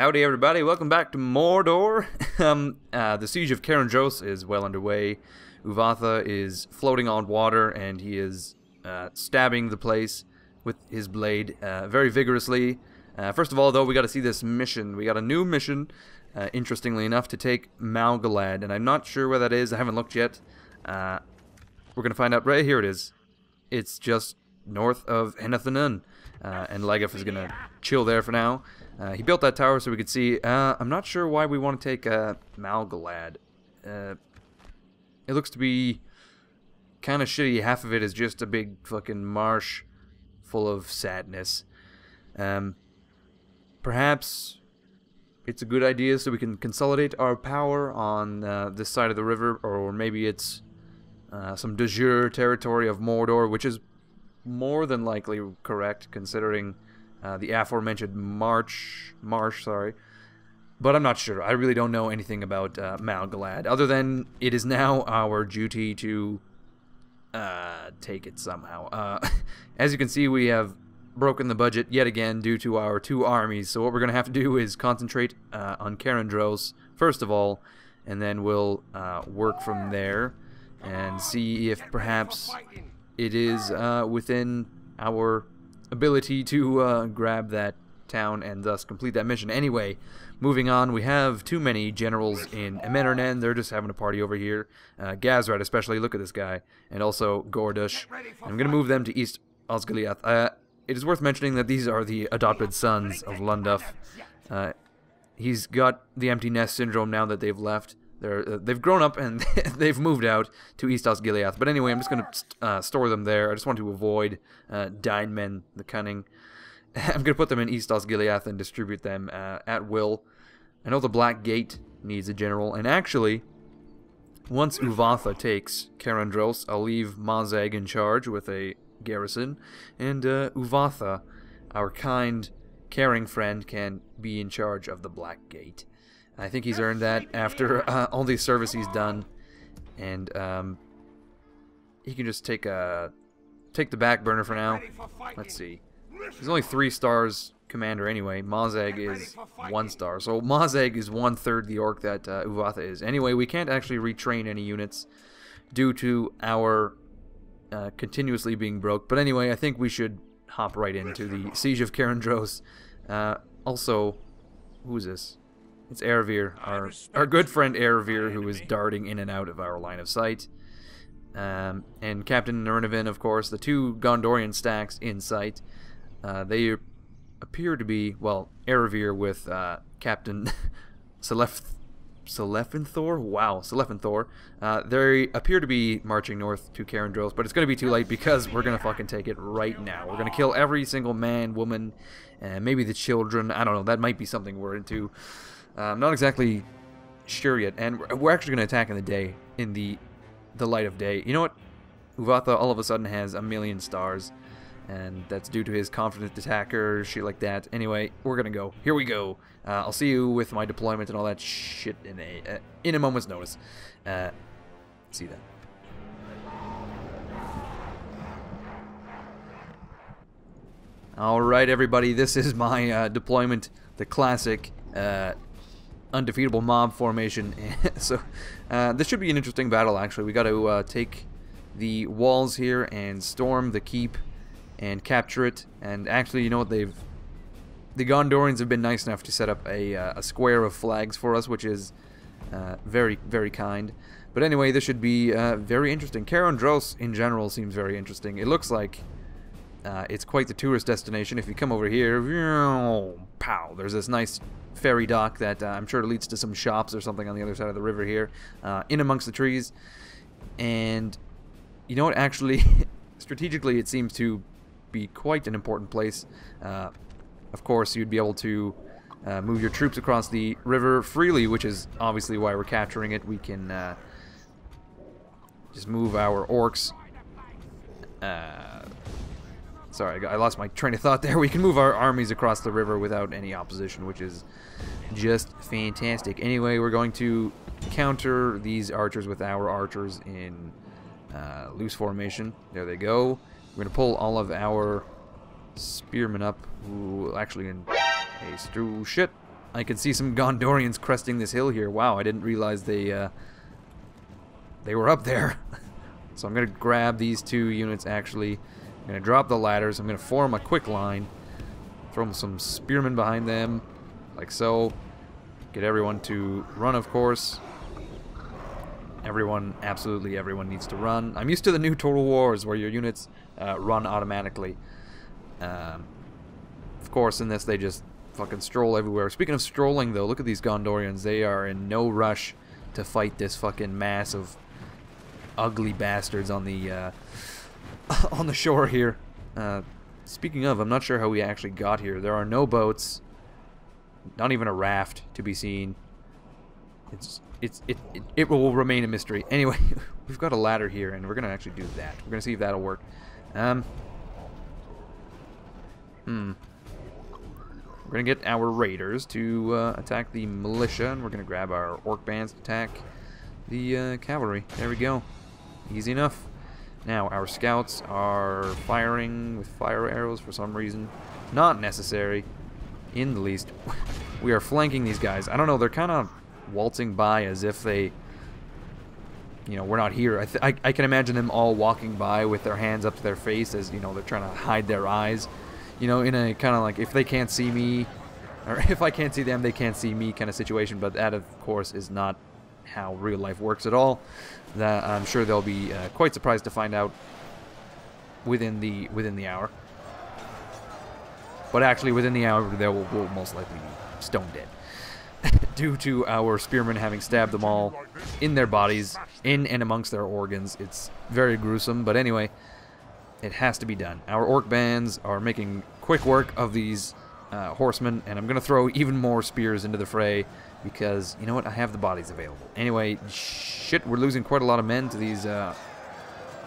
Howdy everybody, welcome back to Mordor. The siege of Cair is well underway. Uvatha is floating on water and he is stabbing the place with his blade very vigorously. First of all though, we got to see this mission. We got a new mission, interestingly enough, to take Malgalad, and I'm not sure where that is. I haven't looked yet. We're going to find out. Right here it is. It's just north of Henathanun. And Legeth is going to chill there for now. He built that tower so we could see. I'm not sure why we want to take Malgalad. It looks to be kind of shitty. Half of it is just a big fucking marsh full of sadness. Perhaps it's a good idea so we can consolidate our power on this side of the river, or maybe it's some de jure territory of Mordor, which is more than likely correct, considering the aforementioned marsh, sorry. But I'm not sure. I really don't know anything about Malgalad, other than it is now our duty to take it somehow. As you can see, we have broken the budget yet again due to our two armies, so what we're going to have to do is concentrate on Dros first of all, and then we'll work from there and see if perhaps it is within our ability to grab that town and thus complete that mission. Anyway, moving on, we have too many generals in Amenernen. They're just having a party over here. Gazrat especially, look at this guy. And also Gordush. I'm going to move them to East Osgiliath. It is worth mentioning that these are the adopted sons of Lunduf. He's got the empty nest syndrome now that they've left. They've grown up and they've moved out to East Osgiliath. But anyway, I'm just going to store them there. I just want to avoid Dainmen the Cunning. I'm going to put them in East Osgiliath and distribute them at will. I know the Black Gate needs a general. And actually, once Uvatha takes Dros, I'll leave Mazag in charge with a garrison. And Uvatha, our kind, caring friend, can be in charge of the Black Gate. I think he's earned that after all the service he's done, and he can just take the back burner for now. Let's see. He's only 3 stars commander anyway. Mazag is 1 star, so Mazag is 1/3 the orc that Uvatha is. Anyway, we can't actually retrain any units due to our continuously being broke. But anyway, I think we should hop right into the siege of Dros. Also, who is this? It's Aravir, our good friend Aravir, who is darting in and out of our line of sight. And Captain Nurnevin, of course, the 2 Gondorian stacks in sight. They appear to be, well, Aravir with Captain Selefinthor? Wow, Selefinthor. They appear to be marching north to Dros, but it's going to be too late because we're going to fucking take it right now. We're going to kill every single man, woman, and maybe the children. I don't know, that might be something we're into. I'm not exactly sure yet, and we're actually going to attack in the day, in the light of day. You know what? Uvatha all of a sudden has 1,000,000 stars, and that's due to his confident attacker, shit like that. Anyway, we're going to go. Here we go. I'll see you with my deployment and all that shit in a moment's notice. See that. Alright everybody, this is my deployment, the classic undefeatable mob formation. So this should be an interesting battle actually. We got to take the walls here and storm the keep and capture it. And actually, you know what, the Gondorians have been nice enough to set up a square of flags for us, which is very, very kind. But anyway, this should be very interesting. Dros in general seems very interesting. It looks like it's quite the tourist destination. If you come over here, pow, there's this nice ferry dock that I'm sure leads to some shops or something on the other side of the river here, in amongst the trees. And you know what, actually, strategically it seems to be quite an important place. Of course, you'd be able to move your troops across the river freely, which is obviously why we're capturing it. We can just move our orcs. Sorry, I lost my train of thought there. We can move our armies across the river without any opposition, which is just fantastic. Anyway, we're going to counter these archers with our archers in loose formation. There they go. We're going to pull all of our spearmen up. Ooh, actually in haste. Ooh, shit. I can see some Gondorians cresting this hill here. Wow, I didn't realize they were up there. So I'm going to grab these 2 units, actually. I'm going to drop the ladders. I'm going to form a quick line. Throw some spearmen behind them, like so. Get everyone to run, of course. Everyone, absolutely everyone needs to run. I'm used to the new Total Wars where your units run automatically. Of course, in this they just fucking stroll everywhere. Speaking of strolling, though, look at these Gondorians. They are in no rush to fight this fucking mass of ugly bastards on the shore here. Speaking of, I'm not sure how we actually got here. There are no boats, not even a raft to be seen. It will remain a mystery. Anyway, we've got a ladder here, and we're gonna actually do that. We're gonna see if that'll work. We're gonna get our raiders to attack the militia, and we're gonna grab our orc bands to attack the cavalry. There we go. Easy enough. Now, our scouts are firing with fire arrows for some reason. Not necessary in the least. We are flanking these guys. I don't know, they're kind of waltzing by as if they, you know, we're not here. I can imagine them all walking by with their hands up to their face as, you know, they're trying to hide their eyes. You know, in a kind of like, if they can't see me, or if I can't see them, they can't see me kind of situation. But that, of course, is not how real life works at all. That I'm sure they'll be quite surprised to find out within the hour. But actually, within the hour, they will most likely be stone dead. Due to our spearmen having stabbed them all in their bodies, in and amongst their organs. It's very gruesome, but anyway, it has to be done. Our orc bands are making quick work of these horsemen, and I'm going to throw even more spears into the fray because, you know what, I have the bodies available. Anyway, shit, we're losing quite a lot of men to these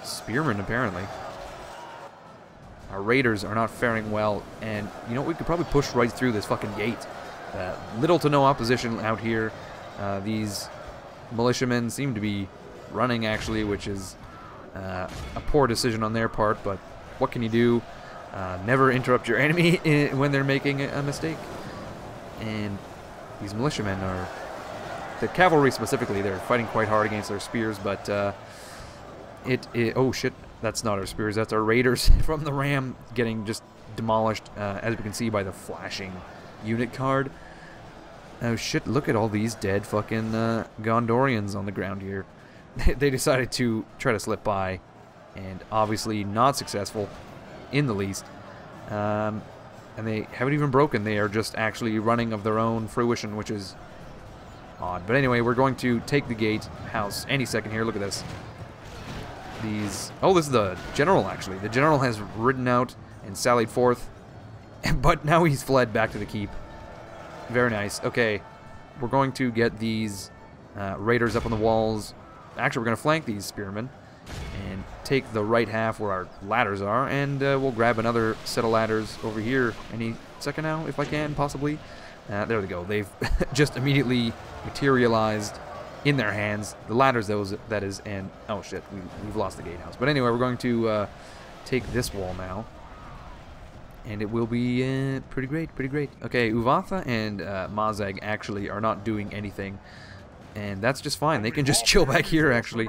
spearmen, apparently. Our raiders are not faring well, and, you know, we could probably push right through this fucking gate. Little to no opposition out here. These militiamen seem to be running, actually, which is a poor decision on their part, but what can you do? Never interrupt your enemy when they're making a mistake. And these militiamen are, the cavalry specifically, they're fighting quite hard against their spears, but oh shit, that's not our spears, that's our raiders from the ram getting just demolished, as we can see by the flashing unit card. Oh shit, look at all these dead fucking Gondorians on the ground here. They decided to try to slip by, and obviously not successful in the least. And they haven't even broken, they are just actually running of their own fruition, which is odd. But anyway, we're going to take the gate house any second here. Look at this. Oh, this is the general, actually. The general has ridden out and sallied forth, but now he's fled back to the keep. Very nice. Okay, we're going to get these raiders up on the walls. Actually, we're going to flank these spearmen and take the right half where our ladders are, and we'll grab another set of ladders over here any second now, if I can, possibly. There we go. They've just immediately materialized in their hands. The ladders, that is, and oh shit, we've lost the gatehouse. But anyway, we're going to take this wall now, and it will be pretty great, pretty great. Okay, Uvatha and Mazag actually are not doing anything, and that's just fine. They can just chill back here, actually.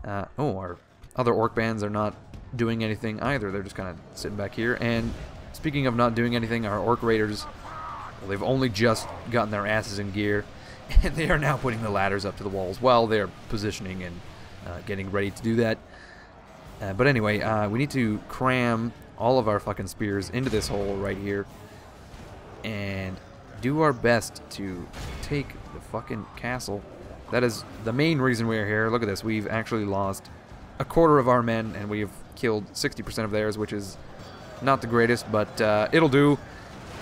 Oh, our other orc bands are not doing anything either. They're just kind of sitting back here. And speaking of not doing anything, our orc raiders, well, they've only just gotten their asses in gear, and they are now putting the ladders up to the walls while they're positioning and getting ready to do that. But anyway, we need to cram all of our fucking spears into this hole right here and do our best to take the fucking castle. That is the main reason we're here. Look at this. We've actually lost a quarter of our men, and we've killed 60% of theirs, which is not the greatest, but it'll do.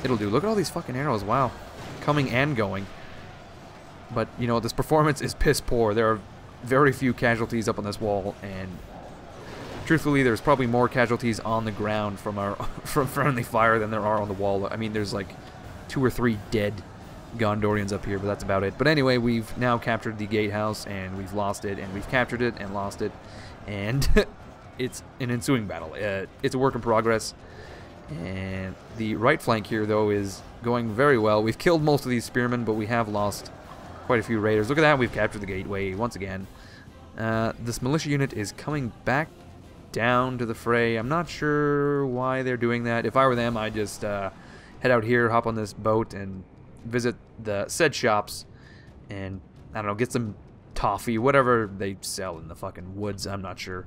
It'll do. Look at all these fucking arrows. Wow. Coming and going. But, you know, this performance is piss poor. There are very few casualties up on this wall, and truthfully, there's probably more casualties on the ground from our from friendly fire than there are on the wall. I mean, there's like 2 or 3 dead Gondorians up here, but that's about it. But anyway, we've now captured the gatehouse, and we've lost it, and we've captured it and lost it, and it's an ensuing battle. It's a work in progress, And the right flank here, though, is going very well. We've killed most of these spearmen, but we have lost quite a few raiders. Look at that, we've captured the gateway once again. This militia unit is coming back down to the fray. I'm not sure why they're doing that. If I were them, I'd just head out here, hop on this boat, and visit the said shops, and, I don't know, get some toffee, whatever they sell in the fucking woods. I'm not sure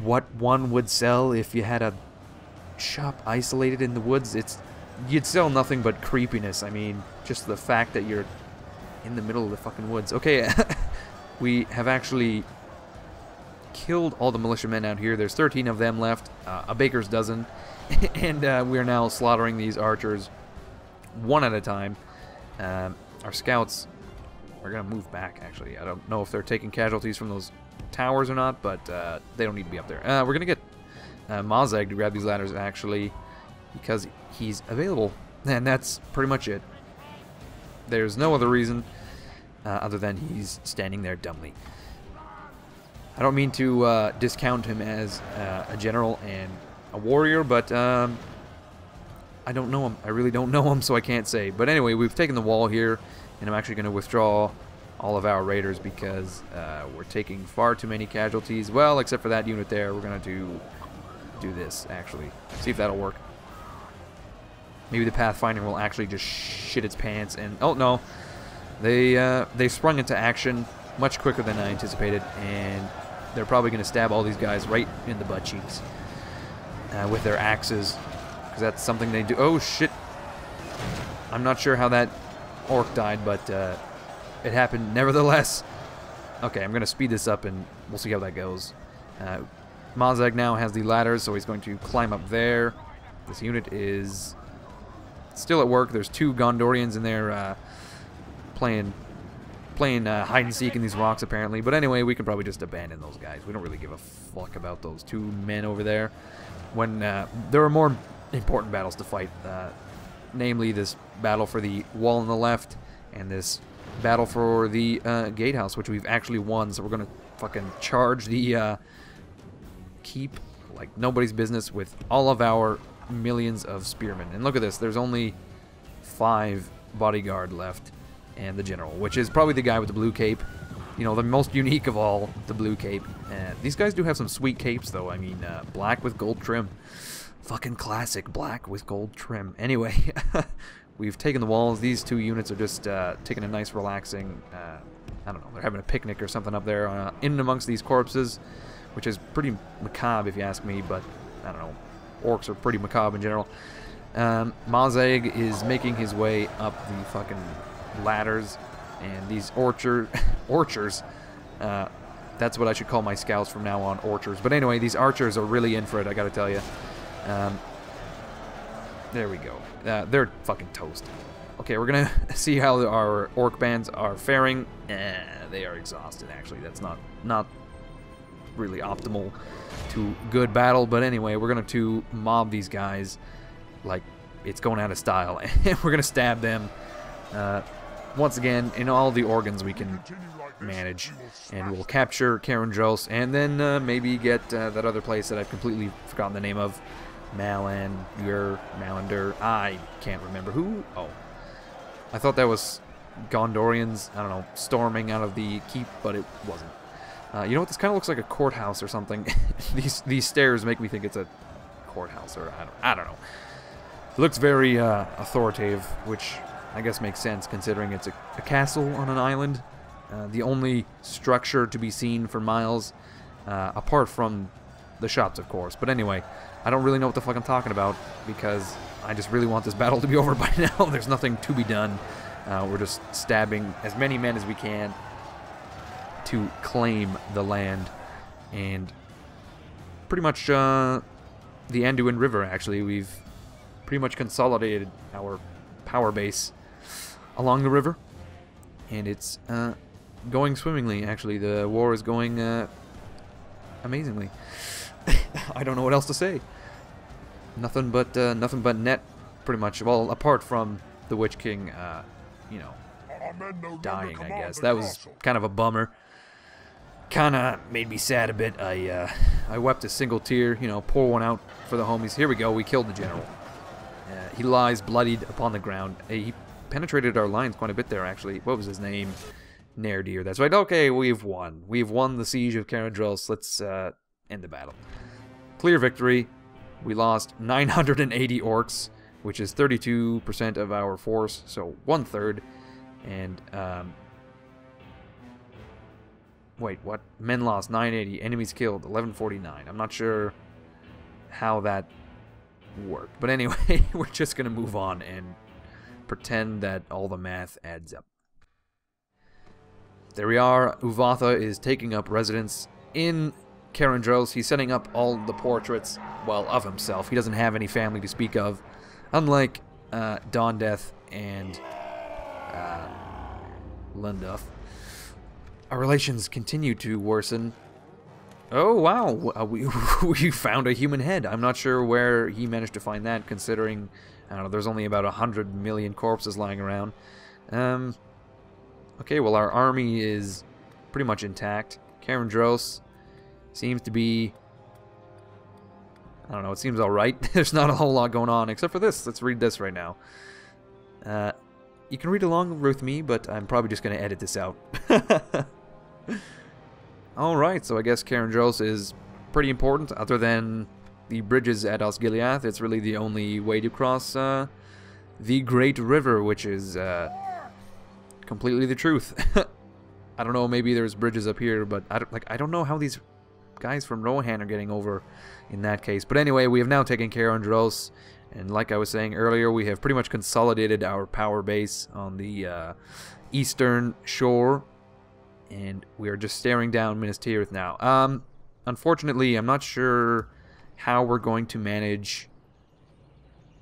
what one would sell if you had a shop isolated in the woods. You'd sell nothing but creepiness. I mean, just the fact that you're in the middle of the fucking woods. Okay, we have actually killed all the militiamen out here. There's 13 of them left, a baker's dozen, and we are now slaughtering these archers one at a time. Our scouts are gonna move back, actually. I don't know if they're taking casualties from those towers or not, but they don't need to be up there. We're gonna get Mazag to grab these ladders, actually, because he's available, and that's pretty much it. There's no other reason other than he's standing there dumbly. I don't mean to discount him as a general and a warrior, but I don't know him. I really don't know him, so I can't say. But anyway, we've taken the wall here, and I'm actually going to withdraw all of our raiders because we're taking far too many casualties. Well, except for that unit there, we're going to do this, actually. See if that'll work. Maybe the Pathfinder will actually just shit its pants and... Oh, no. They sprung into action much quicker than I anticipated, and they're probably going to stab all these guys right in the butt cheeks with their axes, because that's something they do. Oh, shit. I'm not sure how that orc died, but it happened nevertheless. Okay, I'm going to speed this up, and we'll see how that goes. Mazag now has the ladders, so he's going to climb up there. This unit is still at work. There's two Gondorians in there playing hide and seek in these rocks, apparently. But anyway, we can probably just abandon those guys. We don't really give a fuck about those two men over there when there are more important battles to fight, namely this battle for the wall on the left and this battle for the gatehouse, which we've actually won. So we're gonna fucking charge the keep like nobody's business with all of our millions of spearmen. And look at this, there's only 5 bodyguard left and the general, which is probably the guy with the blue cape, you know, the most unique of all, the blue cape. These guys do have some sweet capes though. I mean, black with gold trim, fucking classic black with gold trim. Anyway, we've taken the walls. These two units are just taking a nice relaxing I don't know, they're having a picnic or something up there in and amongst these corpses, which is pretty macabre if you ask me, but I don't know, orcs are pretty macabre in general. Mazag is making his way up the fucking ladders, and these orchers, that's what I should call my scouts from now on, orchers. But anyway, these archers are really in for it, I gotta tell you. There we go. They're fucking toast. Okay, we're gonna see how our orc bands are faring. They are exhausted, actually. That's not really optimal to good battle, but anyway, we're gonna mob these guys like it's going out of style, and we're gonna stab them once again in all the organs we can manage, and we'll capture Cair and Dros, and then maybe get that other place that I've completely forgotten the name of. Malander, I can't remember who. Oh, I thought that was Gondorians, I don't know, storming out of the keep, but it wasn't. You know what, this kind of looks like a courthouse or something. these stairs make me think it's a courthouse, or I don't know. It looks very authoritative, which I guess makes sense considering it's a castle on an island. The only structure to be seen for miles, apart from the shops, of course. But anyway, I don't really know what the fuck I'm talking about, because I just really want this battle to be over by now. There's nothing to be done. We're just stabbing as many men as we can to claim the land, and pretty much the Anduin River, actually. We've pretty much consolidated our power base along the river, and it's going swimmingly, actually. The war is going amazingly. I don't know what else to say. Nothing but net, pretty much. Well, apart from the Witch King, you know, dying, I guess. That was kind of a bummer. Kind of made me sad a bit. I I wept a single tear, you know, pour one out for the homies. Here we go, we killed the general. He lies bloodied upon the ground. He penetrated our lines quite a bit there, actually. What was his name? Nairdir, that's right. Okay, we've won. We've won the siege of Dros. Let's end the battle. Clear victory. We lost 980 orcs, which is 32% of our force, so 1/3. And, wait, what? Men lost 980, enemies killed 1149. I'm not sure how that worked. But anyway, we're just going to move on and pretend that all the math adds up. There we are. Uvatha is taking up residence in Dros. He's setting up all the portraits, well, of himself. He doesn't have any family to speak of, unlike Dawndeath and Lunduff. Our relations continue to worsen. Oh, wow. We found a human head. I'm not sure where he managed to find that, considering, I don't know, there's only about 100 million corpses lying around. Okay, well, our army is pretty much intact. Dros seems to be, I don't know, it seems alright. There's not a whole lot going on, except for this. Let's read this right now. You can read along with me, but I'm probably just going to edit this out. Alright, so I guess Dros is pretty important. Other than the bridges at Osgiliath, it's really the only way to cross the Great River, which is completely the truth. I don't know, maybe there's bridges up here, but I don't know how these guys from Rohan are getting over in that case. But anyway, we have now taken Dros, and like I was saying earlier, we have pretty much consolidated our power base on the eastern shore, and we are just staring down Minas Tirith now. Unfortunately, I'm not sure how we're going to manage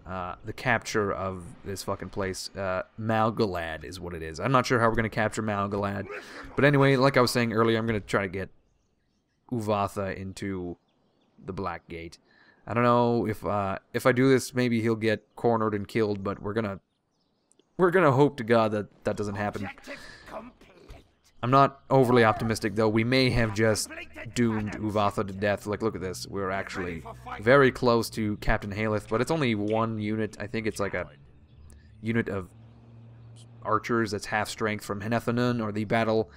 the capture of this fucking place. Malgalad is what it is. I'm not sure how we're going to capture Malgalad. But anyway, like I was saying earlier, I'm going to try to get Uvatha into the Black Gate. I don't know if I do this, maybe he'll get cornered and killed, but we're gonna hope to God that that doesn't happen. I'm not overly optimistic, though. We may have just doomed Uvatha to death. Like, look at this. We're actually very close to Captain Haleth, but it's only one unit. I think it's like a unit of archers that's half strength from Henethanun, or the battle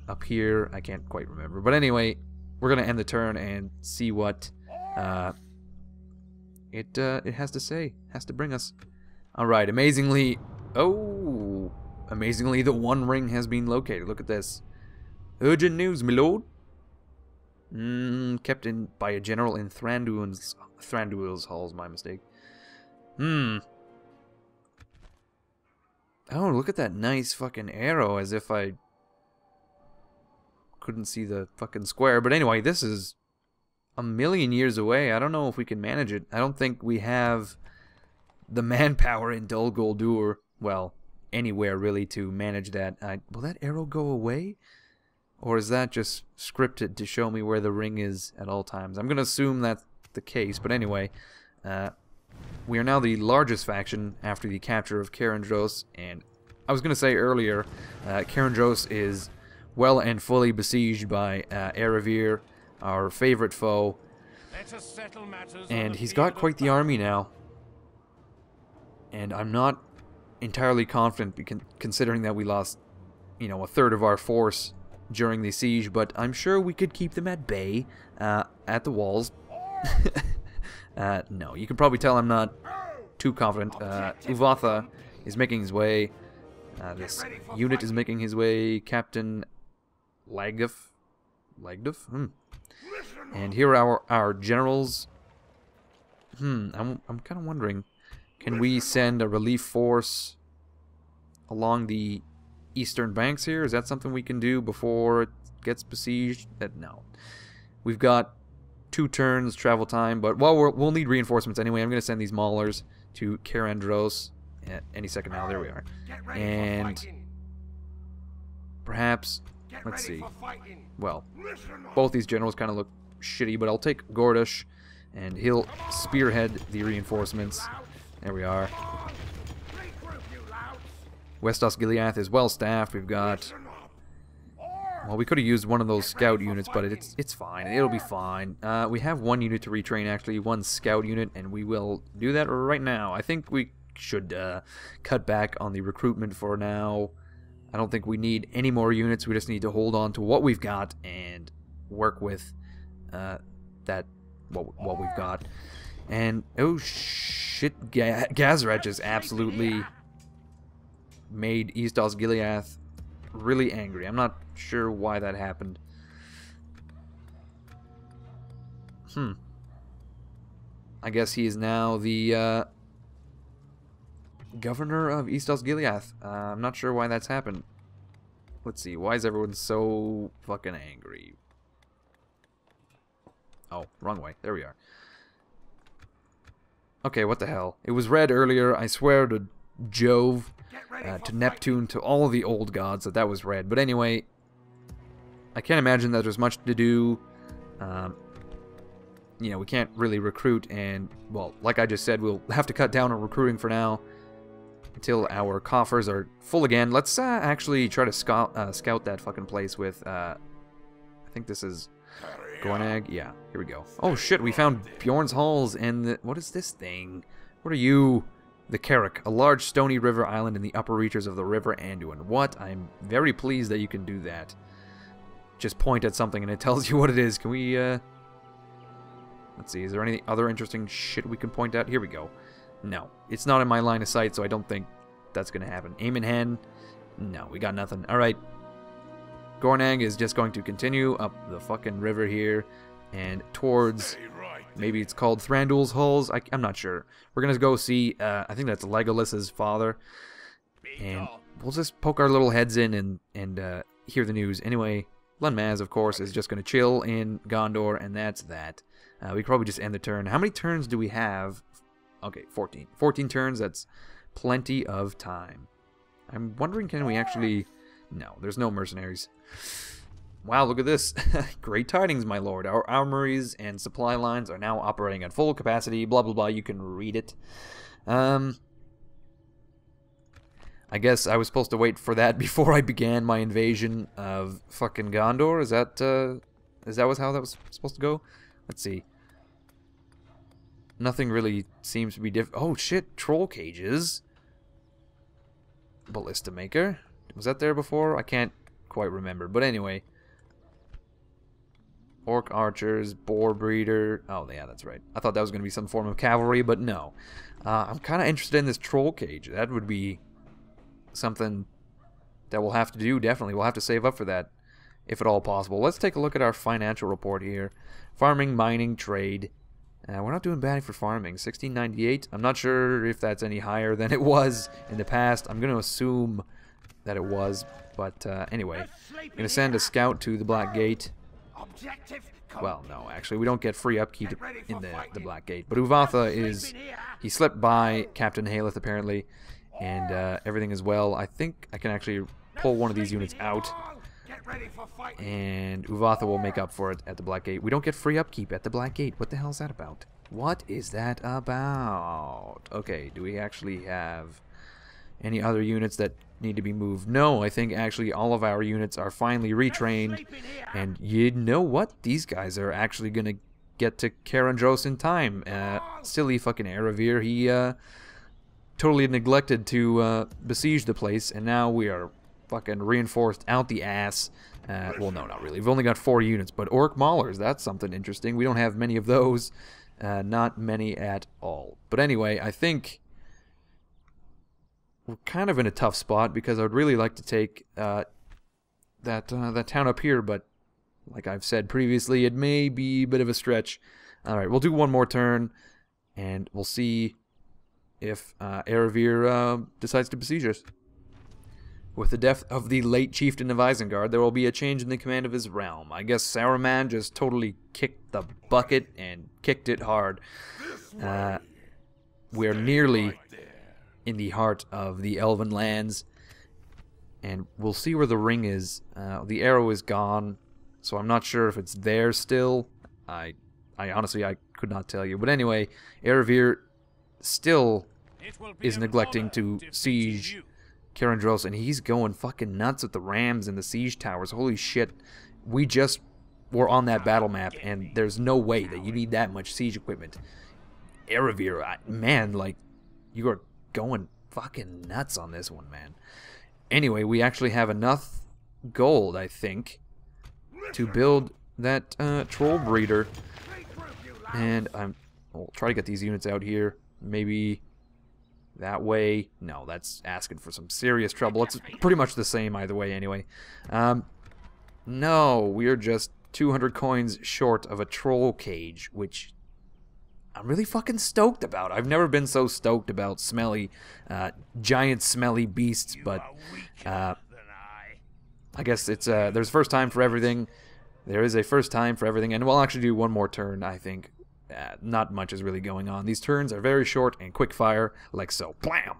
up here. I can't quite remember. But anyway, we're going to end the turn and see what it has to say, has to bring us. Alright, amazingly... Oh... Amazingly, the One Ring has been located. Look at this. Urgent news, my lord. Kept in by a general in Thranduil's halls. My mistake. Oh, look at that nice fucking arrow, as if I couldn't see the fucking square. But anyway, this is a million years away. I don't know if we can manage it. I don't think we have the manpower in Dol Guldur. Well, anywhere really to manage that. Will that arrow go away? Or is that just scripted to show me where the ring is at all times? I'm going to assume that's the case, but anyway, we are now the largest faction after the capture of Dros, and I was going to say earlier, Dros is well and fully besieged by Aravir, our favorite foe, and he's got quite the army now, and I'm not entirely confident, considering that we lost, you know, 1/3 of our force during the siege, but I'm sure we could keep them at bay, at the walls. No, you can probably tell I'm not too confident. Uvatha is making his way. This unit is making his way. Captain Lagduff? And here are our generals. I'm kind of wondering, can we send a relief force along the eastern banks here? Is that something we can do before it gets besieged? No. We've got 2 turns travel time, but we'll need reinforcements anyway. I'm going to send these maulers to Dros any second now. There we are. And perhaps, let's see. Well, both these generals kind of look shitty, but I'll take Gordush, and he'll spearhead the reinforcements. There we are. West Osgiliath is well staffed. We've got Well, we could have used one of those scout units, but it's fine. It'll be fine. We have one unit to retrain, actually, one scout unit, and we will do that right now. I think we should cut back on the recruitment for now. I don't think we need any more units. We just need to hold on to what we've got and work with what we've got. And oh shit, Gazrach has absolutely made East Osgiliath really angry. I'm not sure why that happened. I guess he is now the governor of East Osgiliath. I'm not sure why that's happened. Let's see. Why is everyone so fucking angry? Oh, wrong way. There we are. Okay, what the hell? It was red earlier. I swear to Jove, to Neptune, to all of the old gods that was red. But anyway, I can't imagine that there's much to do. You know, we can't really recruit, and, well, like I just said, we'll have to cut down on recruiting for now until our coffers are full again. Let's actually try to scout that fucking place with, I think this is Gornag. Yeah, here we go. Oh shit, we found Bjorn's Halls and the, what is this thing? What are you? The Carrick, a large stony river island in the upper reaches of the River Anduin. What? I'm very pleased that you can do that. Just point at something and it tells you what it is. Can we, let's see, is there any other interesting shit we can point out? Here we go. No, it's not in my line of sight, so I don't think that's gonna happen. Aim in hand? No, we got nothing. Alright. Gornag is just going to continue up the fucking river here and towards, maybe it's called Thranduil's Halls. I'm not sure. We're gonna go see, I think that's Legolas's father, and we'll just poke our little heads in and hear the news. Anyway, Lunmaz, of course, is just gonna chill in Gondor, and that's that. We could probably just end the turn. How many turns do we have? Okay, 14. 14 turns, that's plenty of time. I'm wondering, can we actually... No, there's no mercenaries. Wow, look at this. Great tidings, my lord. Our armories and supply lines are now operating at full capacity. Blah, blah, blah. You can read it. I guess I was supposed to wait for that before I began my invasion of fucking Gondor. Is that how that was supposed to go? Let's see. Nothing really seems to be different. Oh, shit. Troll cages. Ballista maker. Was that there before? I can't quite remember. But anyway. Orc archers, boar breeder. Oh, yeah, that's right. I thought that was going to be some form of cavalry, but no. I'm kind of interested in this troll cage. That would be something that we'll have to do, definitely. We'll have to save up for that, if at all possible. Let's take a look at our financial report here. Farming, mining, trade. We're not doing bad for farming. 1698. I'm not sure if that's any higher than it was in the past. I'm going to assume that it was, but anyway. I'm going to send a scout to the Black Gate. Well, no, actually, we don't get free upkeep in the Black Gate. But Uvatha is... He slipped by Captain Haleth, apparently, and everything is well. I think I can actually pull one of these units out, and Uvatha will make up for it at the Black Gate. We don't get free upkeep at the Black Gate. What the hell is that about? What is that about? Okay, do we actually have any other units that need to be moved? No, I think actually all of our units are finally retrained, and you know what? These guys are actually going to get to Cair and Dros in time. Silly fucking Aravir, he totally neglected to besiege the place, and now we are fucking reinforced out the ass. Well, no, not really. We've only got 4 units, but Orc Maulers, that's something interesting. We don't have many of those. Not many at all. But anyway, I think we're kind of in a tough spot because I would really like to take that town up here, but like I've said previously, it may be a bit of a stretch. Alright, we'll do one more turn, and we'll see if Aravir decides to besiege us. With the death of the late chieftain of Isengard, there will be a change in the command of his realm. I guess Saruman just totally kicked the bucket and kicked it hard. We're nearly in the heart of the Elven lands, and we'll see where the ring is. The arrow is gone, so I'm not sure if it's there still. I honestly, I could not tell you. But anyway, Aravir still is neglecting to siege Dros, and he's going fucking nuts with the rams and the siege towers. Holy shit. We just were on that battle map, and there's no way that you need that much siege equipment. Aravir, man, like, you are going fucking nuts on this one, man. Anyway, we actually have enough gold, I think, to build that troll breeder. And I'll try to get these units out here. Maybe that way. No, that's asking for some serious trouble. It's pretty much the same either way anyway. No, we're just 200 coins short of a troll cage, which I'm really fucking stoked about. I've never been so stoked about smelly, giant smelly beasts, but I guess it's there's a first time for everything. There is a first time for everything, and we'll actually do one more turn, I think. Not much is really going on. These turns are very short and quick fire, like so. Blam!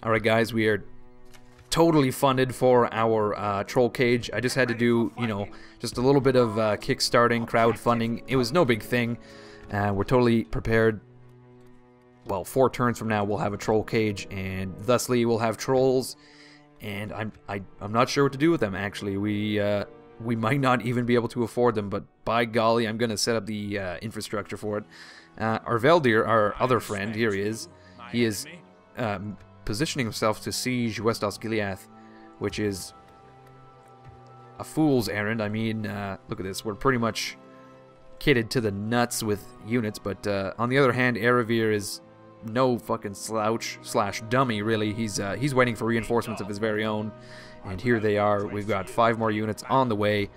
Alright guys, we are totally funded for our troll cage. I just had to do, you know, just a little bit of kickstarting, crowdfunding. It was no big thing. We're totally prepared. Well, 4 turns from now we'll have a troll cage, and thusly we'll have trolls. And I'm not sure what to do with them, actually. We might not even be able to afford them, but by golly, I'm going to set up the infrastructure for it. Our Veldir, our other friend, here he is. He is positioning himself to siege West Osgiliath, which is a fool's errand. I mean, look at this. We're pretty much kitted to the nuts with units, but on the other hand, Aravir is no fucking slouch slash dummy, really. He's waiting for reinforcements of his very own. And here they are. We've got 5 more units on the way,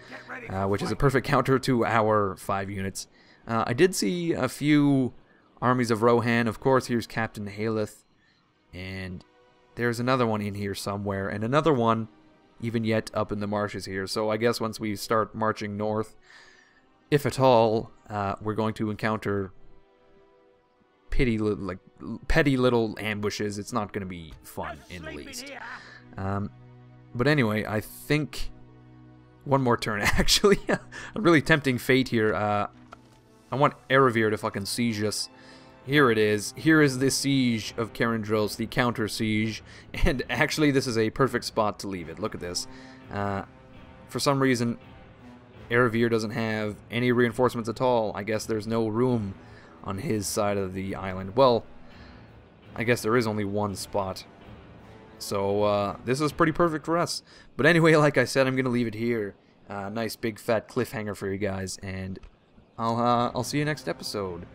which is a perfect counter to our 5 units. I did see a few armies of Rohan. Of course, here's Captain Haleth. And there's another one in here somewhere. And another one even yet up in the marshes here. So I guess once we start marching north, if at all, we're going to encounter petty little ambushes. It's not going to be fun in the least. But anyway, I think one more turn, actually. A really tempting fate here. I want Aravir to fucking siege us. Here it is. Here is the siege of Dros, the counter siege. And actually, this is a perfect spot to leave it. Look at this. For some reason, Aravir doesn't have any reinforcements at all. I guess there's no room on his side of the island. Well, I guess there is only one spot. So, this is pretty perfect for us. But anyway, like I said, I'm going to leave it here. Nice big fat cliffhanger for you guys, and I'll see you next episode.